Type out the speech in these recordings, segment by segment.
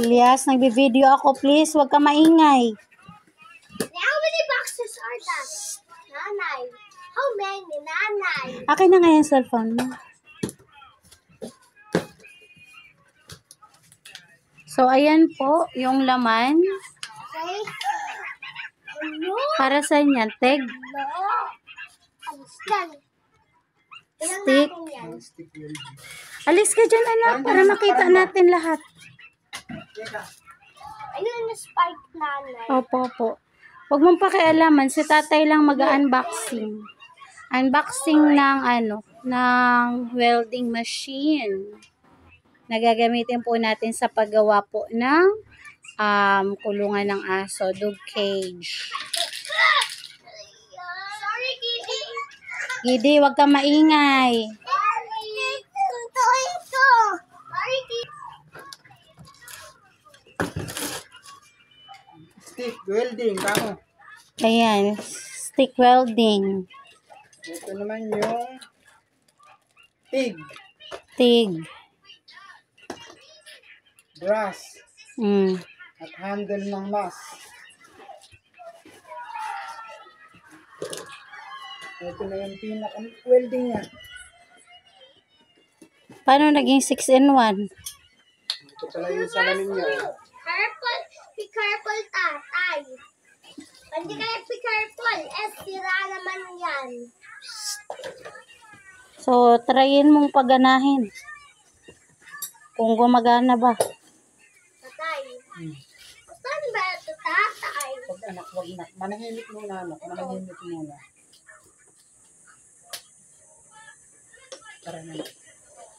Elias, nagbi-video ako, please. Huwag ka maingay. How many boxes are that? Nanay. How many, Nanay? Akin na nga yung cellphone mo. So, ayan po, yung laman. Okay. No. Para sa yan, teg. No. Understand? Stick. Alis ka dyan, anak, para makita natin lahat. Ayun na spike, Nanay. Opo. Huwag mong pakialaman, si tatay lang mag-unboxing. Unboxing ng ng welding machine. Nagagamitin po natin sa paggawa po ng kulungan ng aso, dog cage. Sorry, Giddy. Gidi, huwag ka maingay. Sorry. Sorry, Giddy. Stick welding, kamo. Ayan, stick welding. Ito naman yung TIG, brass, at handle ng mas. Ito na yung pinaka-welding niya. Paano naging 6-in-1? Ito pala yung salamin niya. Be careful, tatay. Hindi kayo be careful. Sira naman yan. So, tryin mong paganahin. Kung gumagana ba. Tatay. Saan ba ito, tatay? Wag anak. Manahimik muna, anak. Manahimik muna. Tara na.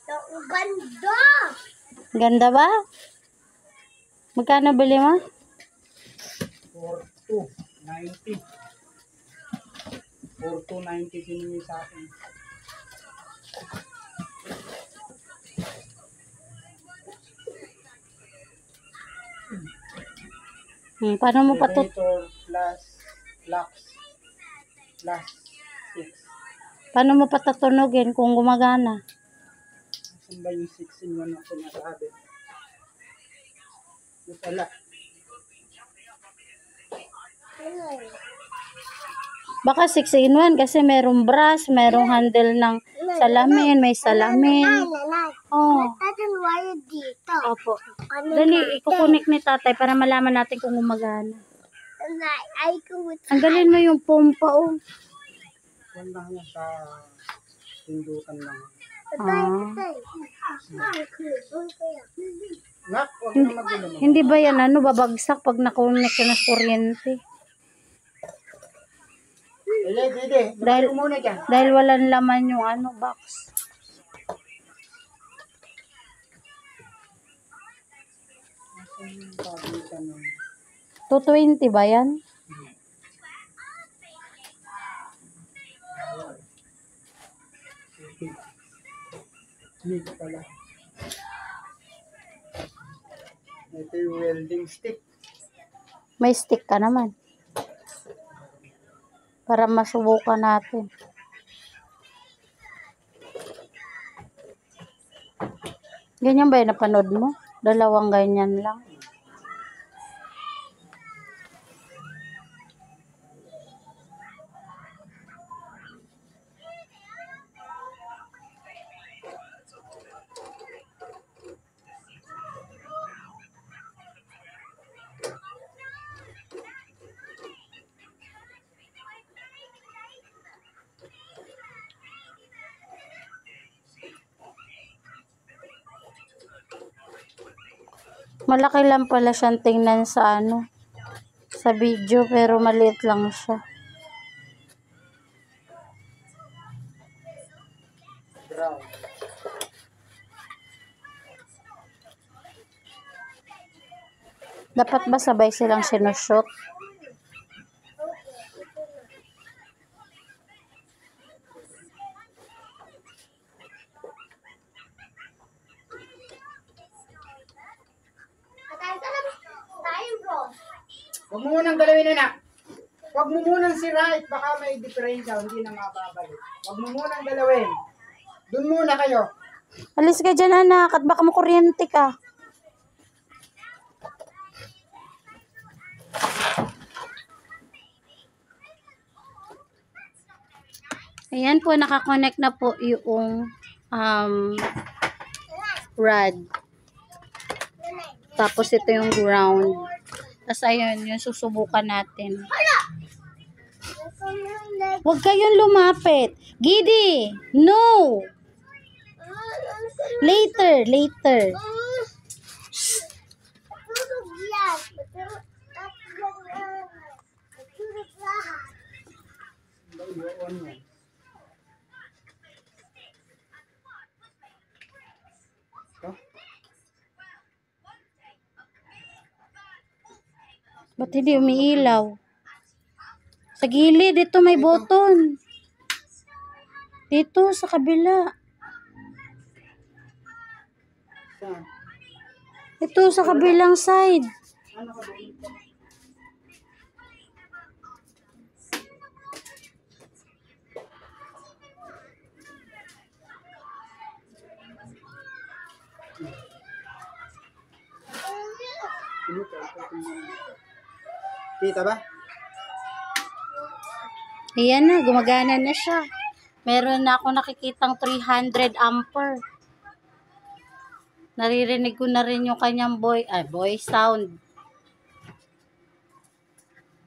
Ang ganda. Ganda ba? Magkano bili mo? 4,290. 4,290 sinungi sa akin. Paano mo Elevator plus lux plus 6. Paano mo patatunogin kung gumagana? Saan ba yung 6-in-1 na sinasabi? Yung pala. Baka 6-in-1 kasi merong brass, merong handle ng salamin, may salamin. Oh. Tatang wire dito. Opo. Dali, ikukunik ni tatay para malaman natin kung gumagana. Ay, kumut. Tanggalin mo yung pompa, oh. Yan lang yan sa tindukan lang. Nak, huwag na magulo mo. Hindi ba yan babagsak pag nakunik ka na sa kuryente? Dede, Dahil, muna dyan. dahil walang laman yung box. Pagitan ng 220 ba yan? Need pala. Ito yung welding stick. May stick ka naman. Para masubukan natin. Ganyan ba yung napanood mo? Dalawang ganyan lang. Malaki lang pala siyang tingnan sa sa video, pero maliit lang siya. Brown. Dapat ba sabay silang sinushoot? Huwag mo munang galawin na. Huwag mo munang sirahit. Baka may diferensya. Hindi na mababalik. Huwag mo munang galawin. Doon muna kayo. Alis ka dyan, anak, at baka makuryente ka. Ayan po, nakakonect na po yung rod. Tapos ito yung ground. Tapos ayun, yung susubukan natin. Huwag kayong lumapit. Gidi! No! Later, later. On yan. Ito. Ba't hindi umiilaw? Sa gilid, dito may button. Dito, sa kabila. Saan? Ito, sa kabilang side. Ano ka doon? Kita ba? Ayan na, gumagana na siya. Meron na ako nakikitang 300 ampere. Naririnig ko na rin yung kanyang voice sound.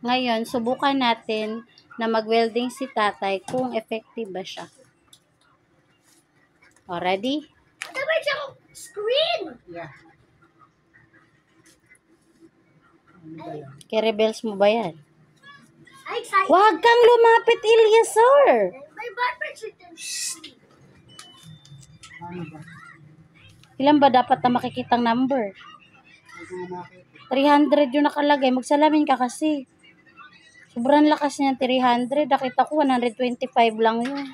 Ngayon, subukan natin na mag-welding si tatay kung effective ba siya. O, ready? Ano ba yung screen? Yeah. Ano ba yan? Kere-bells mo ba yan? I'm excited. Huwag kang lumapit, Eliasor! My boyfriend should do. Ano ba? Ilan ba dapat na makikitang number? Hindi ko nga makita. 300 yung nakalagay. Magsalamin ka kasi. Sobrang lakas niya 300. Nakita ko 125 lang yun.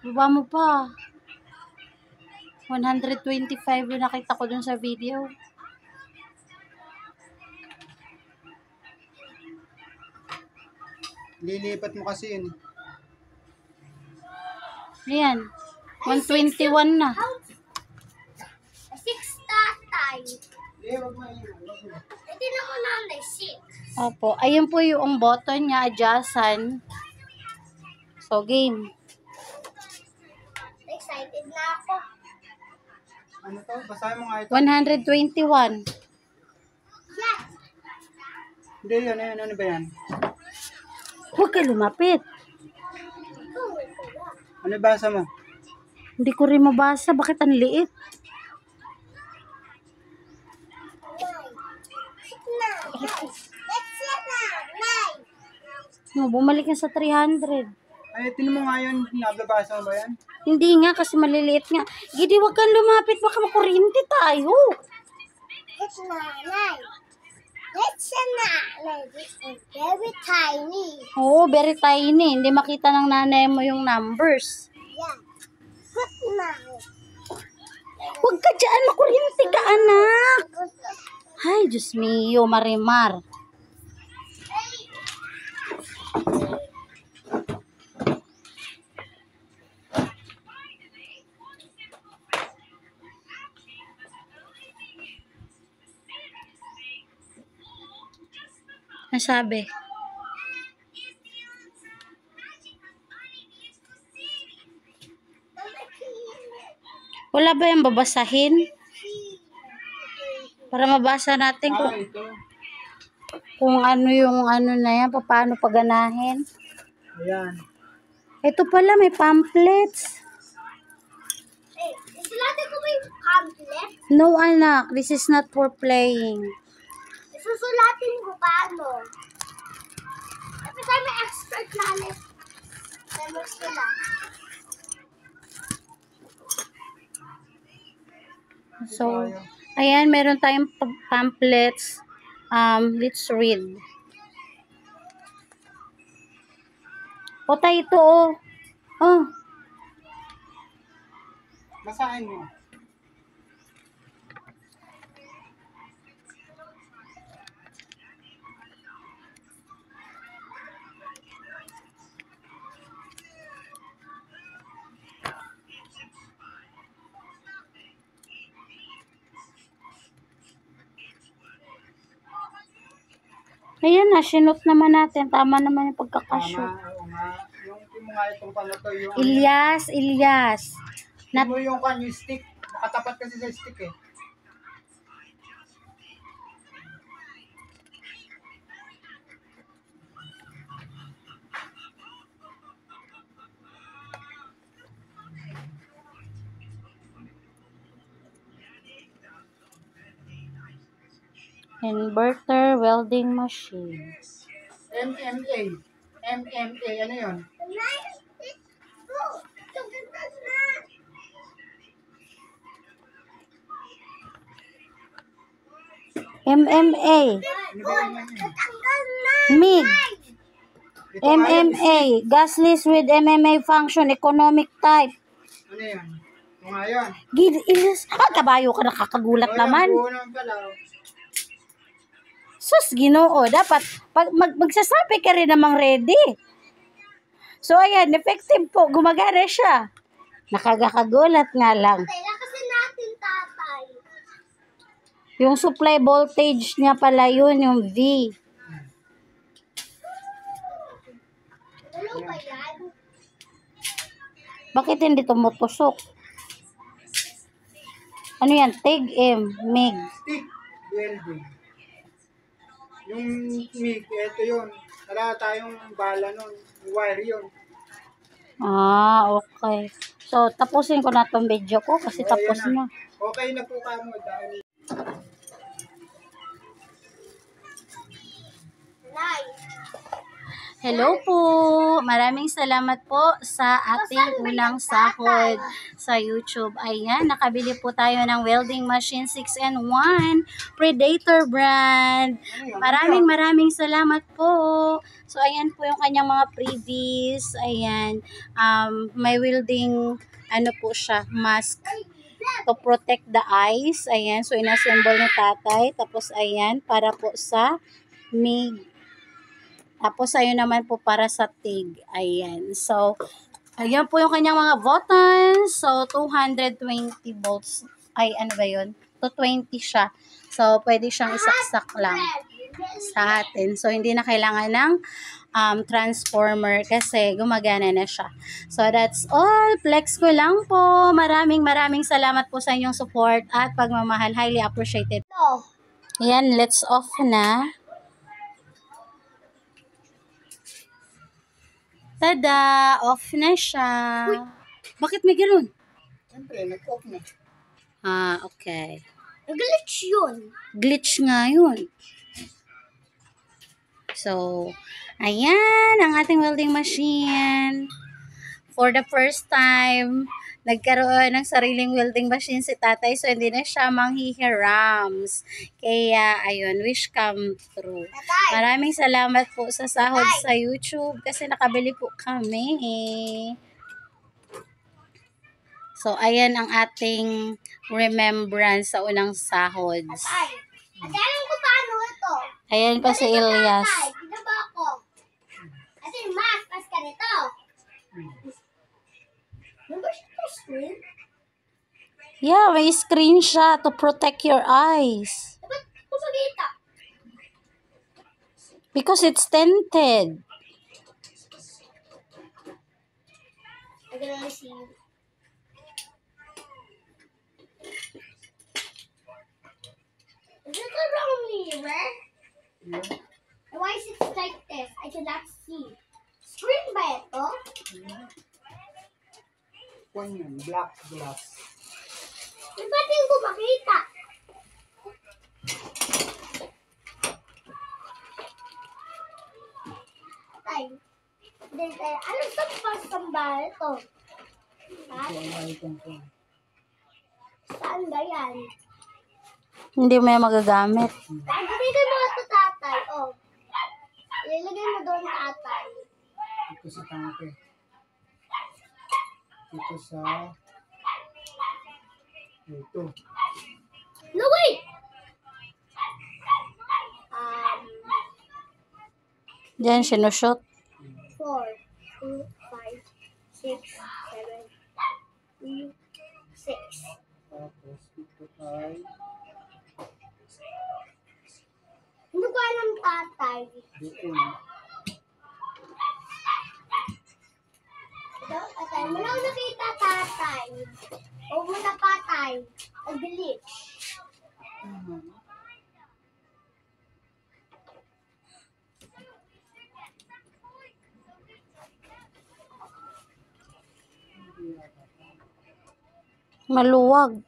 Baba mo pa. 125 yung nakita ko dun sa video. Lilipat mo kasi yun. Ayan. 121 na. Six tatay. Eh, wag mo yun. Wag mo. Hindi na mo nanay, six. Opo. Ayun po yung button niya. Adjustan. So, game. Excited na ako. Ano to? Basahin mo nga ito. 121. Yes. Hindi yan. Ano ba yan? Huwag ka lumapit. Oh, Ano basa mo? Hindi ko rin mabasa. Bakit ang liit? No, bumalik na sa 300. Ay, tinan mo nga yun. Nababasa mo ba yan? Hindi nga, kasi maliliit nga. Gidi, wag kang lumapit. Baka makuryente tayo. It's nanay. It's a nanay. This is very tiny. Oo, very tiny. Hindi makita ng nanay mo yung numbers. Yeah. Good nanay. Huwag ka dyan. Makuryente ka, anak. Ay, Diyos mio, Marimar. Ang sabi? Wala ba yung babasahin? Para mabasa natin Ah, ito. kung ano yung ano na yan, paano paganahin. Ayan. Ito pala, may pamphlets. Hey, isulatin ko ba yung pamphlet? No, anak. This is not for playing. Isusulatin ko paano? Kasi tayo may expert knowledge. Memories ko lang. So, ayan, meron tayong pamphlets. Let's read. O, tayo ito, oh. Oh, Basahin mo. Ayan na, sinot naman natin. Tama naman yung pagkakashoot. Tama, oo nga. Yung mo nga itong pala to, yung Ilyas. Nat mo yung kan, yung stick. Nakatapat kasi sa stick eh. Inverter welding machine. MMA. MMA, ano yun? MMA. Ano ba yun? MIG. Ito nga yun, MMA. Gasless with MMA function. Economic type. Ano yun? Ito nga yun. Ilyas. Kabayo ka, nakakagulat Oo, naman. yan, buo naman pala. Sus, Ginoo, dapat magsasabi ka rin namang ready. So, ayan, effective po. Gumagana siya. Nakakagulat nga lang. Kailan kasi natin, tatay. Yung supply voltage niya pala yun, yung V. Ano ba yan? Bakit hindi tumutusok? Ano yan? TIG M, MIG. Stick welding. Yung MIG, ito yun. Wala tayong bala nun. Wire yun. Okay. So, tapusin ko na tong video ko kasi Oo, tapos yan na. Okay na po kamo dahil Nice. Hello po! Maraming salamat po sa ating unang sahod sa YouTube. Ayan, nakabili po tayo ng welding machine 6-in-1 Predator brand. Maraming salamat po. So, ayan po yung kanyang mga freebies. Ayan, may welding, ano po siya, mask to protect the eyes. Ayan, so inassemble ni tatay. Tapos, ayan, para po sa MIG. Tapos, ayun naman po para sa TIG. Ayan. So, ayan po yung kanyang mga buttons. So, 220 volts. Ay, ano ba yun? 220 siya. So, pwede siyang isaksak lang sa atin. So, hindi na kailangan ng transformer kasi gumagana na siya. So, that's all. Flex ko lang po. Maraming salamat po sa inyong support at pagmamahal. Highly appreciated. No. Ayan, let's off na. Tada! Off na siya. Bakit may ganun? siyempre, nag-off na. Okay. Glitch yun. Glitch nga yun. So, ayan ang ating welding machine. For the first time, nagkaroon ng sariling welding machine si tatay. So, hindi na siya manghihirams. Kaya, ayun, wish come true. Maraming salamat po sa sahod sa YouTube kasi nakabili po kami. So, ayan ang ating remembrance sa unang sahods. Ay, alam ko paano ito. Ayan pa si Ilyas. Ay, dito ba ako? Kasi mas ka nito. Ano ba siya screen? Yeah, may screen siya to protect your eyes. Dapat ko magita. Because it's tinted. I can only see you. Is it a wrong mirror? Yeah. Why is it like this? I cannot see. Screen ba ito? Kung yun, black glass. Ba't hindi ko makita? Tay. Ano sa pasamba ito? Ito ang icon ko. Saan ba yan? Hindi mo yan magagamit. Ilagay mo ito, tatay. Oh. Ilagay mo doon, tatay. Ito sa tangke. Ito sa... Ito. No, wait! Diyan, sinushoot. 4, 2, 5, 6, 7, 2, 6. Tapos ito ay... Hindi ko alam, tatay. Dito. Tatay, wala ko nakita, tatay. Huwag mo na, patay. Nag-glitch. Maluwag.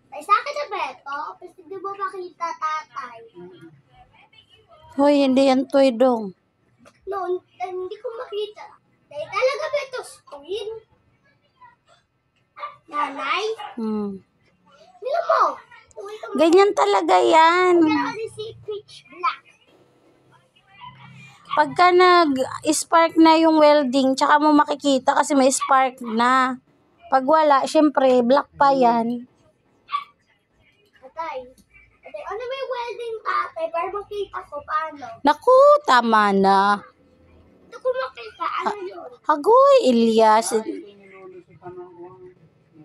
Ay, sa akin na ba ito? Kasi di mo makita, tatay. Hoy, hindi yan toy dong. No, hindi ko makita. Dahil talaga ba ito screen? Nanay? Nila mo. Ganyan talaga yan. Kaya kasi si pitch black. Pagka nag-spark na yung welding, tsaka mo makikita kasi may spark na. Pag wala, syempre, black pa yan. Tatay. Tatay, ano may welding, tatay? Para makita ko paano. Naku, tama na. Ito ko makita. Ano yun? Hagoy, Ilyas. Ito yung nilulusutan ng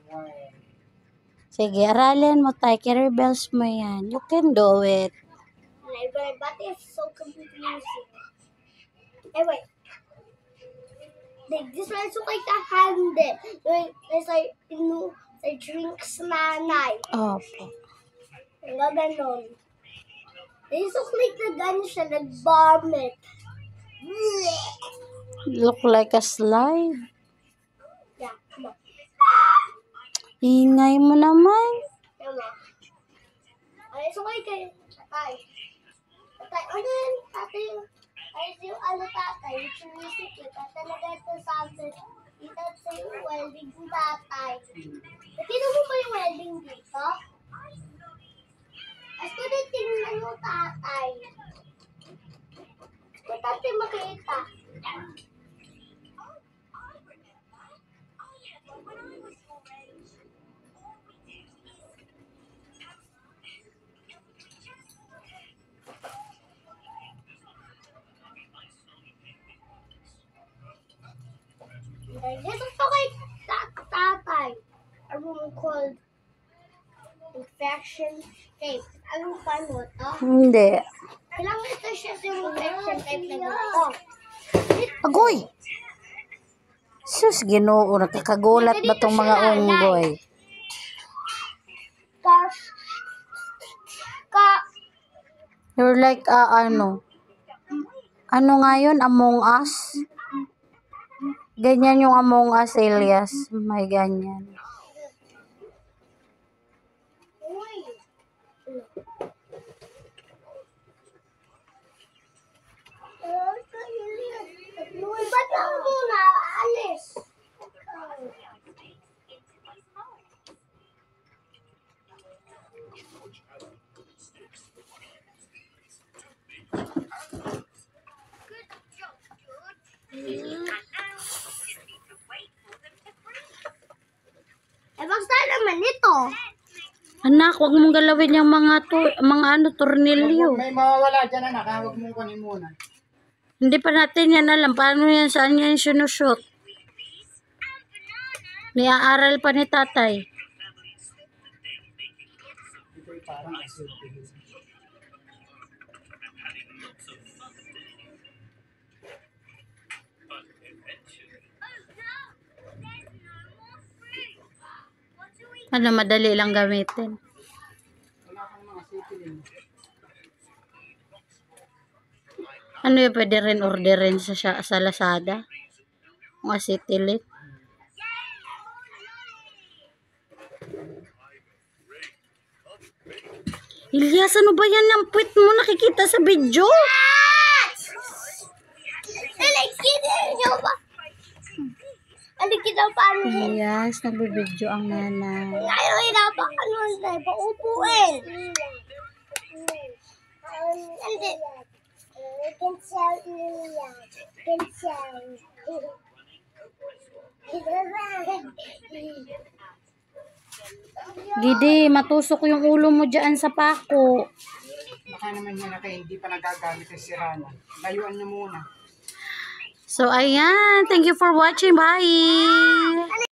wire. Sige, aralin mo tayo. Caribels mo yan. You can do it. But it's so confusing. Eh, wait. This one so like a handle. There's like, drinks nanay. Opo. Nga ganon. This look like the gun siya, nag-vomit. Look like a slide. Yeah, come on. Ingay mo naman. Come on. Ay, so kayo. Tatay. Tatay, ano yan? Tatay, ay, yung ano tatay, yung music yun. Tatay na ganito something. Dito sa yung welding yung tatay. Nakita mo ba yung welding dito? As ko din tingnan mo tatay. Kung tatay makita. Dito to kay tatay. A room called infection tape. Anong paano to? Hindi. Kailangan ito siya sa infection tape na ganito. Agoy! Sus, Ginoo, nakakagulat ba tong mga unggoy? You're like, ano nga yun? Among Us? Ganyan yung Among Us, Elias. May ganyan. Ba't ako muna? Alis. Basta naman ito. Anak, wag mong galawin yung mga tornilyo. May mawawala dyan, anak. Huwag mong kunin muna. Hindi pa natin yan alam. Paano yan? Saan yan sinushoot? Niaaral pa ni tatay. Ito yung parang acid. Ano, madali lang gamitin. Wala kang mga sitilin. Ano yung pwede rin orderin sa Lazada? Mga citilit. Ilyas, ano ba yan ng puwit mo nakikita sa video? Alikita paano yun? Ilyas, nagbibidyo ang nanay. Ayaw, ano tayo, paupuin. Hindi. Pinsel niya. Pinsel. Gidi, matusok yung ulo mo dyan sa pako. Baka naman yan na kayo hindi pa nagagamit yung sirana. Layuan niyo muna. So, ayan. Thank you for watching. Bye!